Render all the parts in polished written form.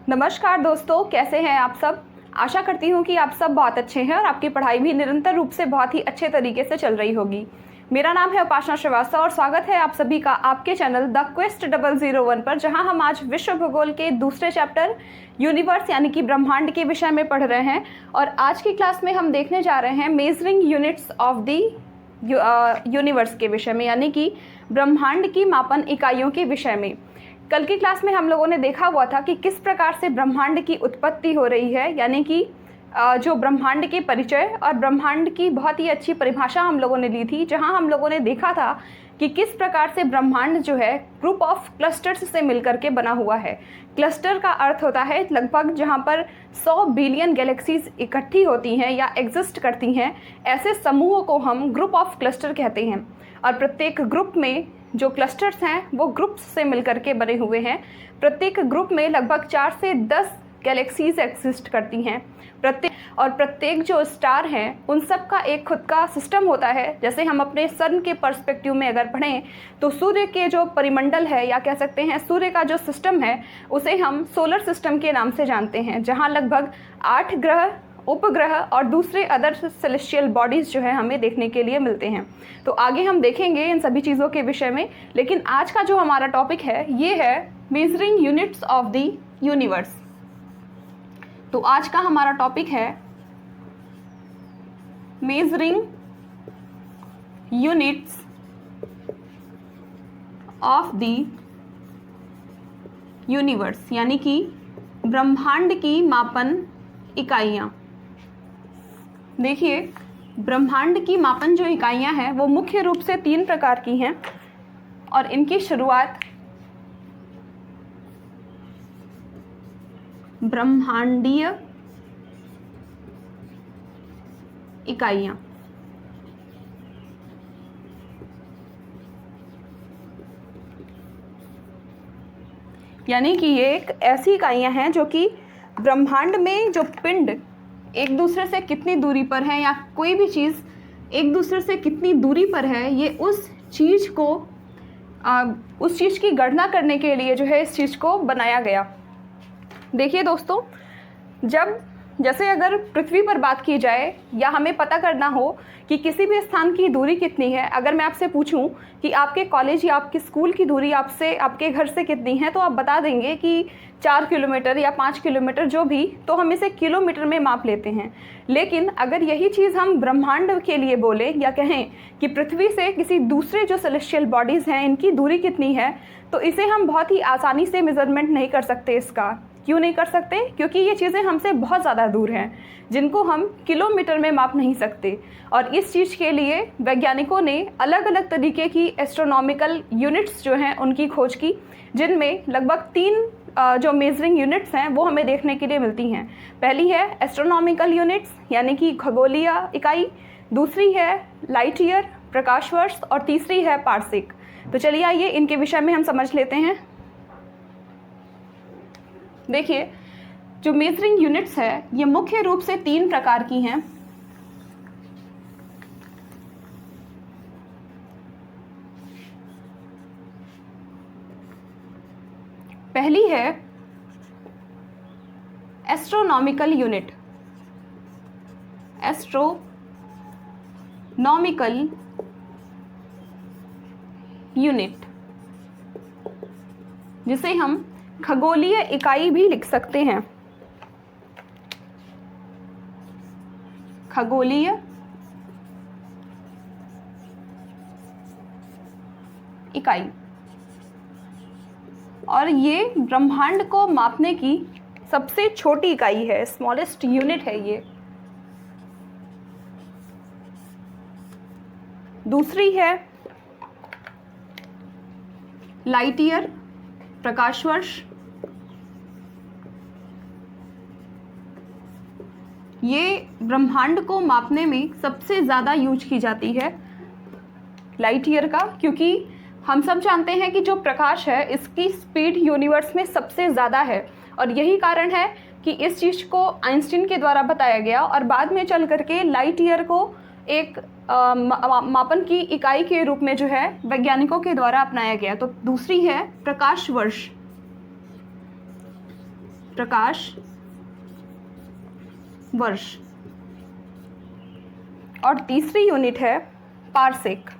नमस्कार दोस्तों, कैसे हैं आप सब। आशा करती हूँ कि आप सब बहुत अच्छे हैं और आपकी पढ़ाई भी निरंतर रूप से बहुत ही अच्छे तरीके से चल रही होगी। मेरा नाम है उपासना श्रीवास्तव और स्वागत है आप सभी का आपके चैनल द क्वेस्ट 001 पर, जहां हम आज विश्व भूगोल के दूसरे चैप्टर यूनिवर्स यानी कि ब्रह्मांड के विषय में पढ़ रहे हैं। और आज की क्लास में हम देखने जा रहे हैं measuring units of the universe के विषय में, यानी कि ब्रह्मांड की मापन इकाइयों के विषय में। कल की क्लास में हम लोगों ने देखा हुआ था कि किस प्रकार से ब्रह्मांड की उत्पत्ति हो रही है, यानी कि जो ब्रह्मांड के परिचय और ब्रह्मांड की बहुत ही अच्छी परिभाषा हम लोगों ने ली थी, जहां हम लोगों ने देखा था कि किस प्रकार से ब्रह्मांड जो है ग्रुप ऑफ क्लस्टर्स से मिलकर के बना हुआ है। क्लस्टर का अर्थ होता है लगभग जहां पर 100 बिलियन गैलेक्सीज इकट्ठी होती हैं या एग्जिस्ट करती हैं, ऐसे समूहों को हम ग्रुप ऑफ क्लस्टर कहते हैं। और प्रत्येक ग्रुप में जो क्लस्टर्स हैं वो ग्रुप्स से मिलकर के बने हुए हैं। प्रत्येक ग्रुप में लगभग 4 से 10 गैलेक्सीज एग्जिस्ट करती हैं। प्रत्येक जो स्टार हैं उन सब का एक खुद का सिस्टम होता है। जैसे हम अपने सन के पर्सपेक्टिव में अगर पढ़ें तो सूर्य के जो परिमंडल है, या कह सकते हैं सूर्य का जो सिस्टम है, उसे हम सोलर सिस्टम के नाम से जानते हैं, जहाँ लगभग 8 ग्रह, उपग्रह और दूसरे अदर सेलेस्टियल बॉडीज़ जो है हमें देखने के लिए मिलते हैं। तो आगे हम देखेंगे इन सभी चीज़ों के विषय में, लेकिन आज का जो हमारा टॉपिक है ये है measuring units of the universe. तो आज का हमारा टॉपिक है measuring units of the universe, यानी कि ब्रह्मांड की मापन इकाइयाँ। देखिए, ब्रह्मांड की मापन जो इकाइयाँ हैं वो मुख्य रूप से 3 प्रकार की हैं और इनकी शुरुआत ब्रह्मांडीय इकाइयाँ, यानी कि ये एक ऐसी इकाइयाँ हैं जो कि ब्रह्मांड में जो पिंड एक दूसरे से कितनी दूरी पर है या कोई भी चीज़ एक दूसरे से कितनी दूरी पर है, ये उस चीज़ की गणना करने के लिए जो है इस चीज़ को बनाया गया। देखिए दोस्तों, जैसे अगर पृथ्वी पर बात की जाए या हमें पता करना हो कि किसी भी स्थान की दूरी कितनी है, अगर मैं आपसे पूछूं कि आपके कॉलेज या आपके स्कूल की दूरी आपसे आपके घर से कितनी है, तो आप बता देंगे कि 4 किलोमीटर या 5 किलोमीटर जो भी, तो हम इसे किलोमीटर में माप लेते हैं। लेकिन अगर यही चीज़ हम ब्रह्मांड के लिए बोले या कहें कि पृथ्वी से किसी दूसरे जो सेलेस्टियल बॉडीज़ हैं इनकी दूरी कितनी है, तो इसे हम बहुत ही आसानी से मेज़रमेंट नहीं कर सकते। इसका क्यों नहीं कर सकते? क्योंकि ये चीज़ें हमसे बहुत ज़्यादा दूर हैं, जिनको हम किलोमीटर में माप नहीं सकते। और इस चीज़ के लिए वैज्ञानिकों ने अलग अलग तरीके की एस्ट्रोनॉमिकल यूनिट्स जो हैं उनकी खोज की, जिनमें लगभग 3 जो मेजरिंग यूनिट्स हैं वो हमें देखने के लिए मिलती हैं। पहली है एस्ट्रोनॉमिकल यूनिट्स, यानी कि खगोलीय इकाई। दूसरी है लाइट ईयर, प्रकाश वर्ष, और तीसरी है पारसिक। तो चलिए आइए इनके विषय में हम समझ लेते हैं। देखिए, जो मेजरिंग यूनिट्स है ये मुख्य रूप से 3 प्रकार की हैं। पहली है एस्ट्रोनॉमिकल यूनिट। एस्ट्रोनॉमिकल यूनिट, जिसे हम खगोलीय इकाई भी लिख सकते हैं। खगोलीय इकाई, और ये ब्रह्मांड को मापने की सबसे छोटी इकाई है, स्मॉलेस्ट यूनिट है ये। दूसरी है लाइट ईयर, प्रकाश वर्ष। ये ब्रह्मांड को मापने में सबसे ज़्यादा यूज की जाती है लाइट ईयर का, क्योंकि हम सब जानते हैं कि जो प्रकाश है इसकी स्पीड यूनिवर्स में सबसे ज़्यादा है। और यही कारण है कि इस चीज़ को आइंस्टीन के द्वारा बताया गया और बाद में चल करके लाइट ईयर को एक मापन की इकाई के रूप में जो है वैज्ञानिकों के द्वारा अपनाया गया। तो दूसरी है प्रकाश वर्ष। प्रकाश वर्ष। और तीसरी यूनिट है पारसेक,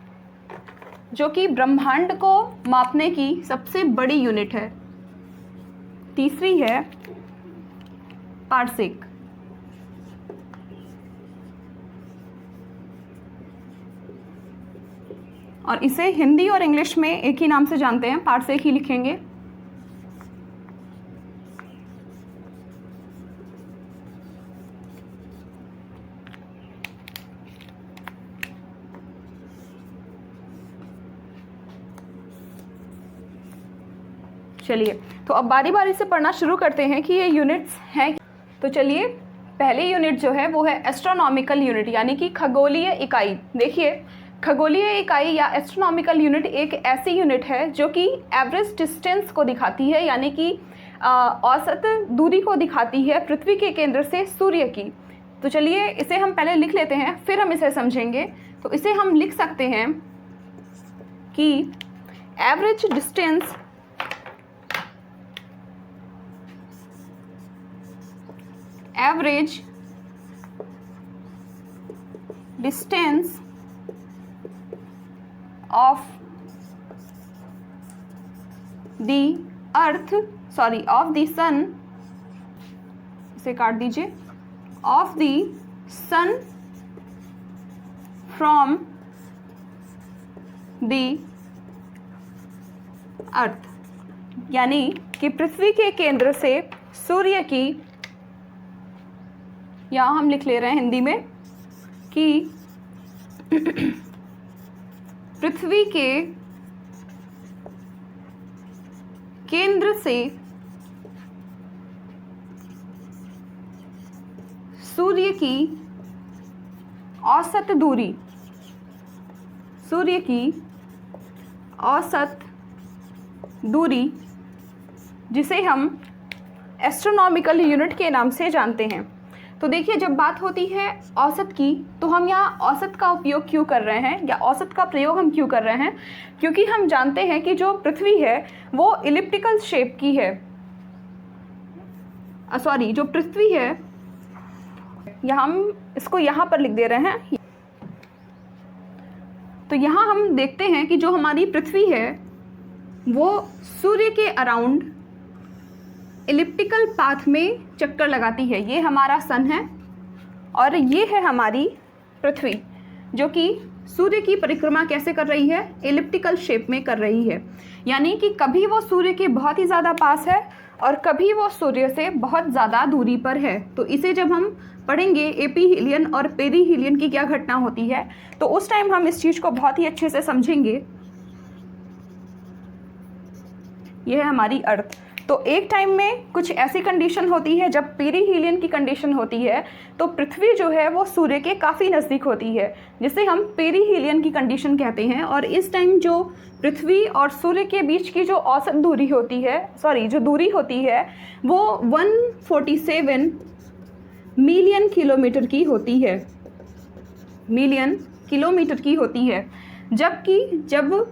जो कि ब्रह्मांड को मापने की सबसे बड़ी यूनिट है। तीसरी है पारसेक। और इसे हिंदी और इंग्लिश में एक ही नाम से जानते हैं, पारसेक ही लिखेंगे। चलिए, तो अब बारी बारी से पढ़ना शुरू करते हैं कि ये यूनिट्स हैं। तो चलिए, पहली यूनिट जो है वो है एस्ट्रोनॉमिकल यूनिट, यानी कि खगोलीय इकाई। देखिए, खगोलीय इकाई या एस्ट्रोनॉमिकल यूनिट एक ऐसी यूनिट है जो कि एवरेज डिस्टेंस को दिखाती है, यानी कि औसत दूरी को दिखाती है पृथ्वी के केंद्र से सूर्य की। तो चलिए, इसे हम पहले लिख लेते हैं, फिर हम इसे समझेंगे। तो इसे हम लिख सकते हैं कि average distance of the earth, of the sun, इसे काट दीजिए, of the sun from the earth, यानी कि पृथ्वी के केंद्र से सूर्य की, यहाँ हम लिख ले रहे हैं हिंदी में कि पृथ्वी के केंद्र से सूर्य की औसत दूरी, सूर्य की औसत दूरी, जिसे हम एस्ट्रोनॉमिकल यूनिट के नाम से जानते हैं। तो देखिए, जब बात होती है औसत की, तो हम यहाँ औसत का उपयोग क्यों कर रहे हैं या औसत का प्रयोग हम क्यों कर रहे हैं? क्योंकि हम जानते हैं कि जो पृथ्वी है वो इलिप्टिकल शेप की है। जो पृथ्वी है, यहाँ हम इसको यहाँ पर लिख दे रहे हैं। तो यहाँ हम देखते हैं कि जो हमारी पृथ्वी है वो सूर्य के अराउंड इलिप्टिकल पाथ में चक्कर लगाती है। ये हमारा सन है और ये है हमारी पृथ्वी, जो कि सूर्य की परिक्रमा कैसे कर रही है? इलिप्टिकल शेप में कर रही है। यानी कि कभी वो सूर्य के बहुत ही ज़्यादा पास है और कभी वो सूर्य से बहुत ज़्यादा दूरी पर है। तो इसे जब हम पढ़ेंगे एपीहीलियन और पेरीहीलियन की क्या घटना होती है, तो उस टाइम हम इस चीज़ को बहुत ही अच्छे से समझेंगे। यह है हमारी अर्थ। तो एक टाइम में कुछ ऐसी कंडीशन होती है जब पेरीहीलियन की कंडीशन होती है, तो पृथ्वी जो है वो सूर्य के काफ़ी नज़दीक होती है, जिसे हम पेरीहीलियन की कंडीशन कहते हैं। और इस टाइम जो पृथ्वी और सूर्य के बीच की जो औसत दूरी होती है, जो दूरी होती है, वो 147 मिलियन किलोमीटर की होती है, मिलियन किलोमीटर की होती है। जबकि जब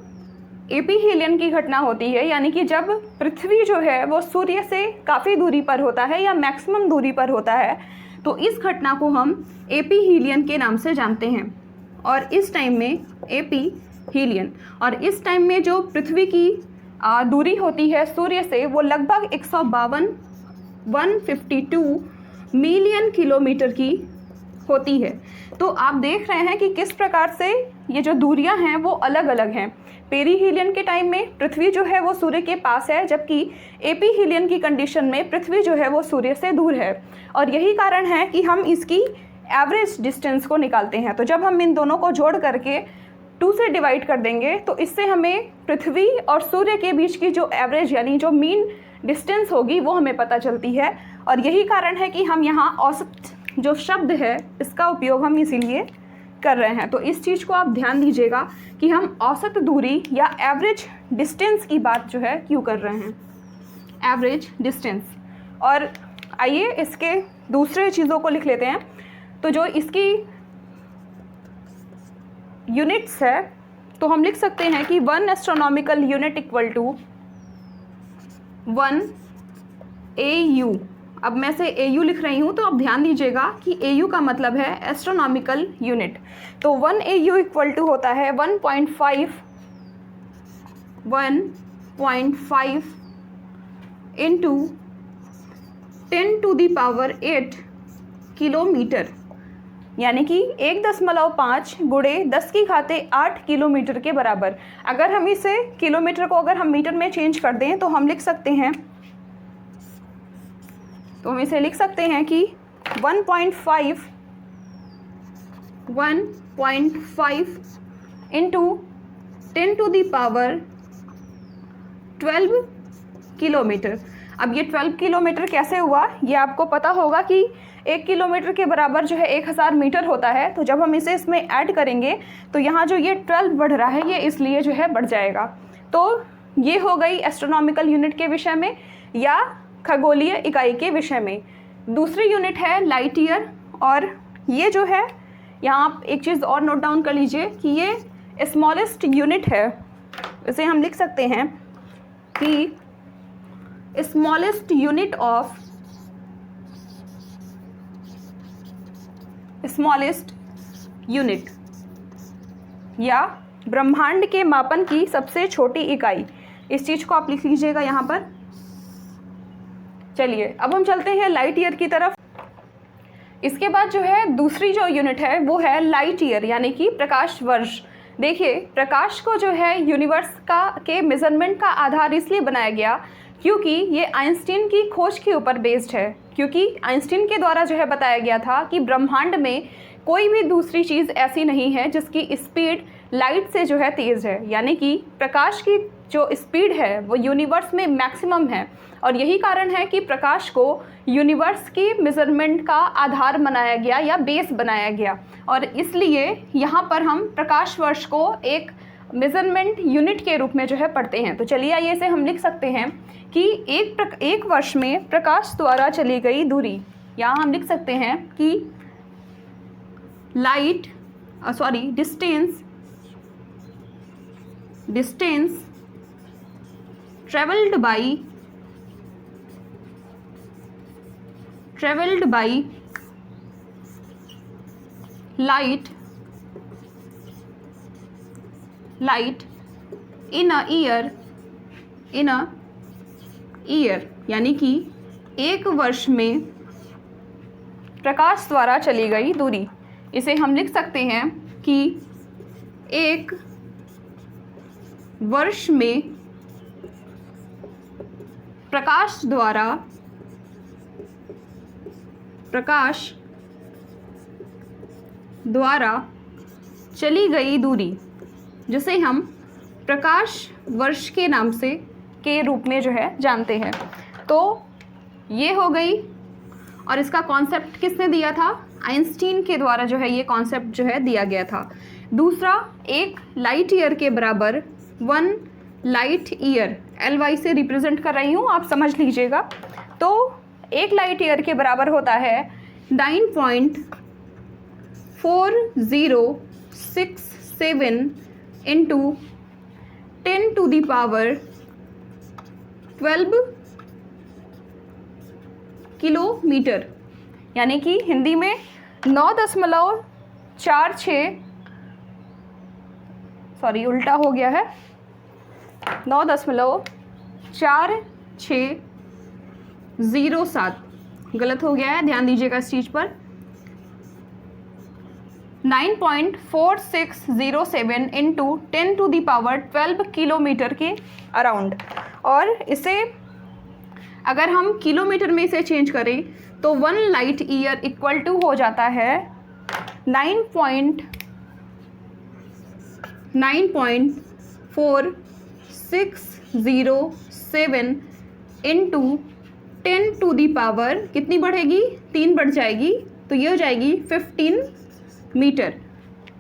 एपीहीलियन की घटना होती है, यानी कि जब पृथ्वी जो है वो सूर्य से काफ़ी दूरी पर होता है या मैक्सिमम दूरी पर होता है, तो इस घटना को हम एपीहीलियन के नाम से जानते हैं। और इस टाइम में एपीहीलियन, और इस टाइम में जो पृथ्वी की दूरी होती है सूर्य से, वो लगभग 152 मिलियन किलोमीटर की होती है। तो आप देख रहे हैं कि किस प्रकार से ये जो दूरियां हैं वो अलग अलग हैं। पेरीहीलियन के टाइम में पृथ्वी जो है वो सूर्य के पास है, जबकि एपीहीलियन की कंडीशन में पृथ्वी जो है वो सूर्य से दूर है। और यही कारण है कि हम इसकी एवरेज डिस्टेंस को निकालते हैं। तो जब हम इन दोनों को जोड़ करके 2 से डिवाइड कर देंगे, तो इससे हमें पृथ्वी और सूर्य के बीच की जो एवरेज यानी जो मीन डिस्टेंस होगी वो हमें पता चलती है। और यही कारण है कि हम यहाँ औसत जो शब्द है इसका उपयोग हम इसीलिए कर रहे हैं। तो इस चीज़ को आप ध्यान दीजिएगा कि हम औसत दूरी या एवरेज डिस्टेंस की बात जो है क्यों कर रहे हैं, एवरेज डिस्टेंस। और आइए इसके दूसरे चीज़ों को लिख लेते हैं। तो जो इसकी यूनिट्स है, तो हम लिख सकते हैं कि 1 astronomical unit equal to 1 AU। अब मैं से AU लिख रही हूँ, तो आप ध्यान दीजिएगा कि AU का मतलब है एस्ट्रोनॉमिकल यूनिट। तो 1 AU इक्वल टू होता है 1.5 इंटू 10⁸ किलोमीटर, यानी कि 1.5 गुणे 10⁸ किलोमीटर के बराबर। अगर हम इसे किलोमीटर को अगर हम मीटर में चेंज कर दें तो हम लिख सकते हैं कि 1.5 इंटू 10⁻12 किलोमीटर। अब ये 12 किलोमीटर कैसे हुआ, ये आपको पता होगा कि 1 किलोमीटर के बराबर जो है 1000 मीटर होता है। तो जब हम इसे इसमें ऐड करेंगे तो यहाँ जो ये 12 बढ़ रहा है, ये इसलिए जो है बढ़ जाएगा। तो ये हो गई एस्ट्रोनॉमिकल यूनिट के विषय में या खगोलीय इकाई के विषय में। दूसरी यूनिट है लाइट ईयर, और ये जो है यहाँ आप एक चीज़ और नोट डाउन कर लीजिए कि ये स्मॉलेस्ट यूनिट है। इसे हम लिख सकते हैं कि स्मॉलेस्ट यूनिट या ब्रह्मांड के मापन की सबसे छोटी इकाई। इस चीज़ को आप लिख लीजिएगा यहाँ पर। चलिए अब हम चलते हैं लाइट ईयर की तरफ। इसके बाद जो है दूसरी जो यूनिट है वो है लाइट ईयर, यानी कि प्रकाश वर्ष। देखिए, प्रकाश को जो है यूनिवर्स के मेजरमेंट का आधार इसलिए बनाया गया क्योंकि ये आइंस्टीन की खोज के ऊपर बेस्ड है। क्योंकि आइंस्टीन के द्वारा जो है बताया गया था कि ब्रह्मांड में कोई भी दूसरी चीज़ ऐसी नहीं है जिसकी स्पीड लाइट से जो है तेज़ है, यानी कि प्रकाश की जो स्पीड है वो यूनिवर्स में मैक्सिमम है। और यही कारण है कि प्रकाश को यूनिवर्स की मेजरमेंट का आधार बनाया गया या बेस बनाया गया, और इसलिए यहाँ पर हम प्रकाश वर्ष को एक मेजरमेंट यूनिट के रूप में जो है पढ़ते हैं। तो चलिए आइए इसे हम लिख सकते हैं कि एक वर्ष में प्रकाश द्वारा चली गई दूरी, यहाँ हम लिख सकते हैं कि distance travelled by light in a year, यानी कि एक वर्ष में प्रकाश द्वारा चली गई दूरी। इसे हम लिख सकते हैं कि एक वर्ष में प्रकाश द्वारा चली गई दूरी, जिसे हम प्रकाश वर्ष के नाम से के रूप में जो है जानते हैं। तो ये हो गई, और इसका कॉन्सेप्ट किसने दिया था? आइंस्टीन के द्वारा जो है ये कॉन्सेप्ट जो है दिया गया था। दूसरा, एक लाइट ईयर के बराबर 1 लाइट ईयर, LY से रिप्रेजेंट कर रही हूँ, आप समझ लीजिएगा। तो एक लाइट ईयर के बराबर होता है 9.4067 इंटू 10⁻12 किलोमीटर, यानी कि हिंदी में 9.46, सॉरी उल्टा हो गया है, 9.4607, गलत हो गया है, ध्यान दीजिएगा इस चीज़ पर। 9.4607 इंटू 10⁻12 किलोमीटर के अराउंड। और इसे अगर हम किलोमीटर में इसे चेंज करें तो 1 लाइट ईयर इक्वल टू हो जाता है 9.4607 इंटू 10⁻, कितनी बढ़ेगी? 3 बढ़ जाएगी, तो ये हो जाएगी 15 मीटर।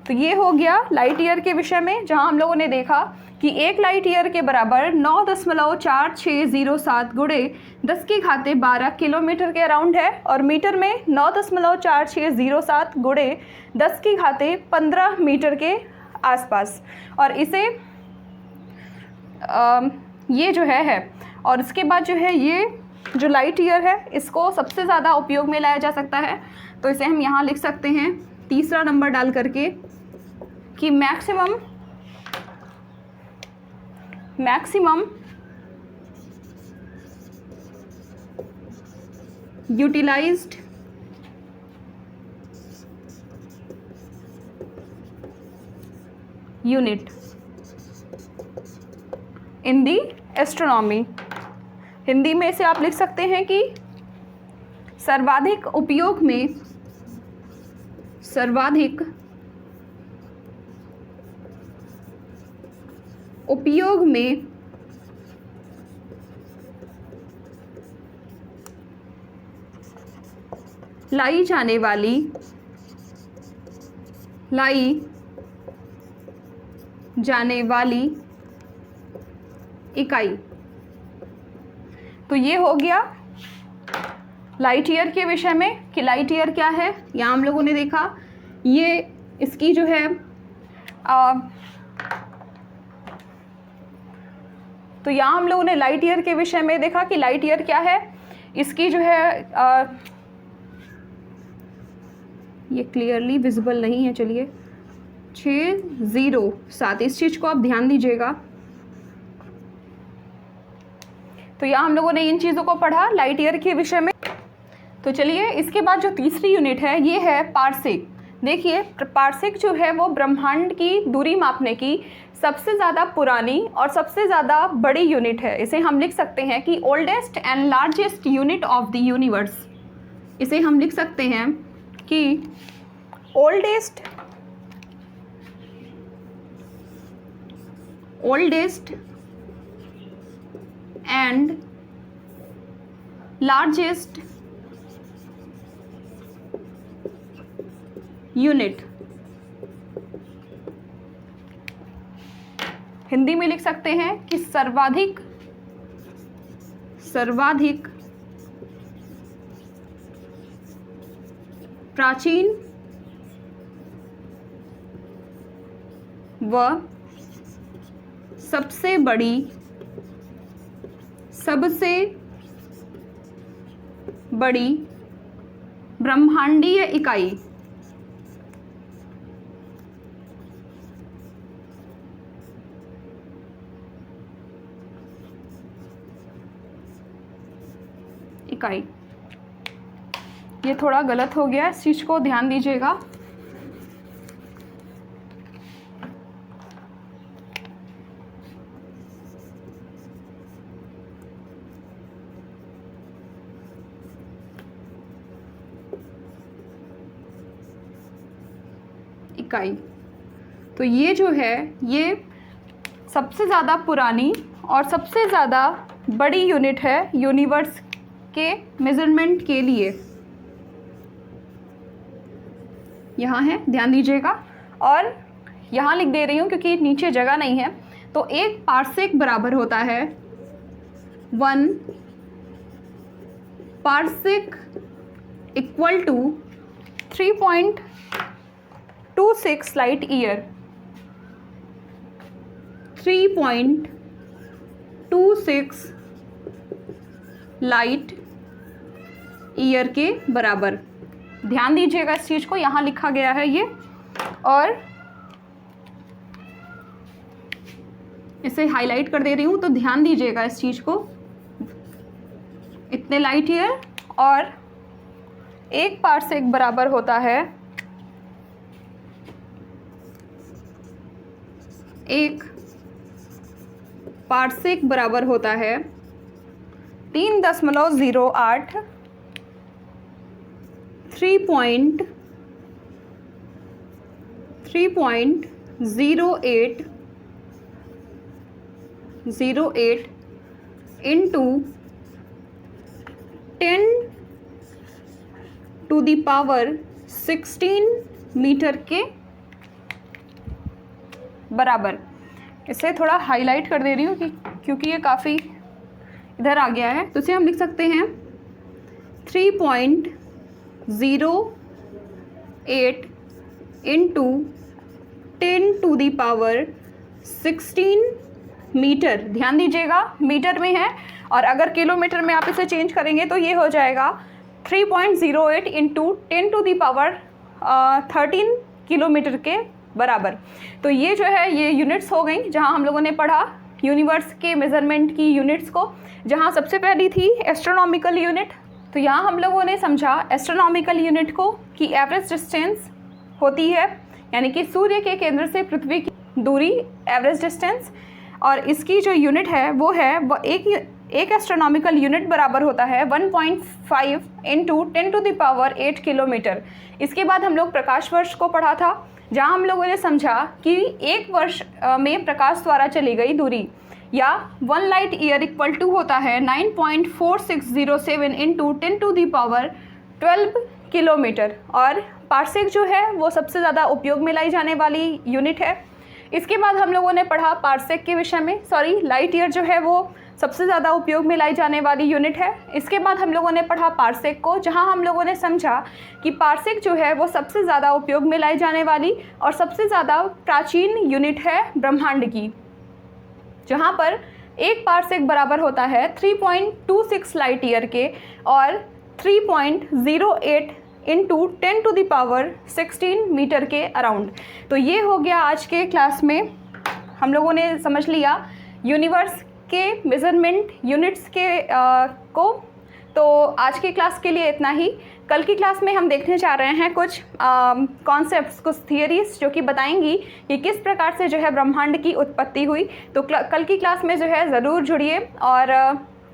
तो ये हो गया लाइट ईयर के विषय में, जहां हम लोगों ने देखा कि एक लाइट ईयर के बराबर 9.4607 गुणे 10⁻12 किलोमीटर के अराउंड है, और मीटर में 9.4607 गुणे 10⁻15 मीटर के आसपास। और इसे ये जो है और इसके बाद जो है ये जो लाइट ईयर है इसको सबसे ज़्यादा उपयोग में लाया जा सकता है। तो इसे हम यहाँ लिख सकते हैं तीसरा नंबर डाल करके कि maximum utilised unit in the astronomy. Hindi में इसे आप लिख सकते हैं कि सर्वाधिक उपयोग में लाई जाने वाली इकाई। तो ये हो गया लाइट ईयर के विषय में कि लाइट ईयर क्या है। यहाँ हम लोगों ने देखा ये इसकी जो है तो यहाँ हम लोगों ने लाइट ईयर के विषय में देखा कि लाइट ईयर क्या है। इसकी जो है ये क्लियरली विजिबल नहीं है, चलिए 607, इस चीज़ को आप ध्यान दीजिएगा। तो यहाँ हम लोगों ने इन चीज़ों को पढ़ा लाइट ईयर के विषय में। तो चलिए इसके बाद जो तीसरी यूनिट है ये है पार्सेक। देखिए पार्सेक जो है वो ब्रह्मांड की दूरी मापने की सबसे ज़्यादा पुरानी और सबसे ज़्यादा बड़ी यूनिट है। इसे हम लिख सकते हैं कि oldest and largest unit of the universe. इसे हम लिख सकते हैं कि oldest and largest unit. Hindi में लिख सकते हैं कि सर्वाधिक प्राचीन व सबसे बड़ी ब्रह्मांडीय इकाई। ये थोड़ा गलत हो गया, इस चीज़ को ध्यान दीजिएगा। इकाई तो ये जो है ये सबसे ज़्यादा पुरानी और सबसे ज़्यादा बड़ी यूनिट है यूनिवर्स के मेजरमेंट के लिए। यहाँ है, ध्यान दीजिएगा। और यहाँ लिख दे रही हूँ क्योंकि नीचे जगह नहीं है। तो एक पार्सेक बराबर होता है 1 parsec equal to 3.26 light year. 3.26 light year के बराबर। ध्यान दीजिएगा इस चीज़ को, यहाँ लिखा गया है ये, और इसे हाईलाइट कर दे रही हूँ। तो ध्यान दीजिएगा इस चीज़ को, इतने लाइट ईयर। और एक पार्सेक बराबर होता है एक पार्सेक बराबर होता है 3.08 3.08 into 10 to the power 16 metre के बराबर। इसे थोड़ा हाईलाइट कर दे रही हूँ क्योंकि ये काफ़ी इधर आ गया है। तो इसे हम लिख सकते हैं 3.08 into 10 to the power 16 metre. ध्यान दीजिएगा मीटर में है और अगर किलोमीटर में आप इसे चेंज करेंगे तो ये हो जाएगा 3.08 इंटू 10⁻13 किलोमीटर के बराबर। तो ये जो है ये यूनिट्स हो गई जहाँ हम लोगों ने पढ़ा यूनिवर्स के मेज़रमेंट की यूनिट्स को, जहाँ सबसे पहली थी एस्ट्रोनॉमिकल यूनिट। तो यहाँ हम लोगों ने समझा एस्ट्रोनॉमिकल यूनिट को कि एवरेज डिस्टेंस होती है, यानी कि सूर्य के केंद्र से पृथ्वी की दूरी एवरेज डिस्टेंस, और इसकी जो यूनिट है वो है एक एस्ट्रोनॉमिकल यूनिट बराबर होता है 1.5 इंटू 10⁸ किलोमीटर। इसके बाद हम लोग प्रकाश वर्ष को पढ़ा था, जहाँ हम लोगों ने समझा कि एक वर्ष में प्रकाश द्वारा चली गई दूरी या 1 लाइट ईयर इक्वल टू होता है 9.4607 इंटू 10⁻12 किलोमीटर। और पार्सेक जो है वो सबसे ज़्यादा उपयोग में लाई जाने वाली यूनिट है। इसके बाद हम लोगों ने पढ़ा पार्सेक के विषय में, लाइट ईयर जो है वो सबसे ज़्यादा उपयोग में लाई जाने वाली यूनिट है। इसके बाद हम लोगों ने पढ़ा पार्सेक को, जहां हम लोगों ने समझा कि पार्सेक जो है वो सबसे ज़्यादा उपयोग में लाई जाने वाली और सबसे ज़्यादा प्राचीन यूनिट है ब्रह्मांड की, जहां पर एक पार्सेक बराबर होता है 3.26 लाइट ईयर के और 3.08 इंटू 10⁻16 मीटर के अराउंड। तो ये हो गया आज के क्लास में, हम लोगों ने समझ लिया यूनिवर्स के मेज़रमेंट यूनिट्स के को। तो आज की क्लास के लिए इतना ही। कल की क्लास में हम देखने जा रहे हैं कुछ कॉन्सेप्ट्स, कुछ थियरीज जो कि बताएंगी कि किस प्रकार से जो है ब्रह्मांड की उत्पत्ति हुई। तो कल की क्लास में जो है ज़रूर जुड़िए और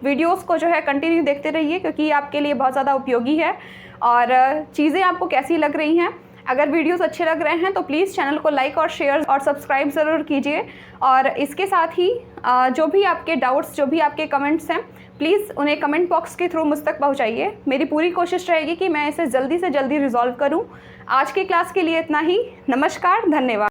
वीडियोस को जो है कंटिन्यू देखते रहिए, क्योंकि ये आपके लिए बहुत ज़्यादा उपयोगी है। और चीज़ें आपको कैसी लग रही हैं, अगर वीडियोस अच्छे लग रहे हैं तो प्लीज़ चैनल को लाइक और शेयर और सब्सक्राइब ज़रूर कीजिए। और इसके साथ ही जो भी आपके डाउट्स, जो भी आपके कमेंट्स हैं, प्लीज़ उन्हें कमेंट बॉक्स के थ्रू मुझ तक पहुंचाइए। मेरी पूरी कोशिश रहेगी कि मैं इसे जल्दी से जल्दी रिजॉल्व करूं। आज की क्लास के लिए इतना ही। नमस्कार, धन्यवाद।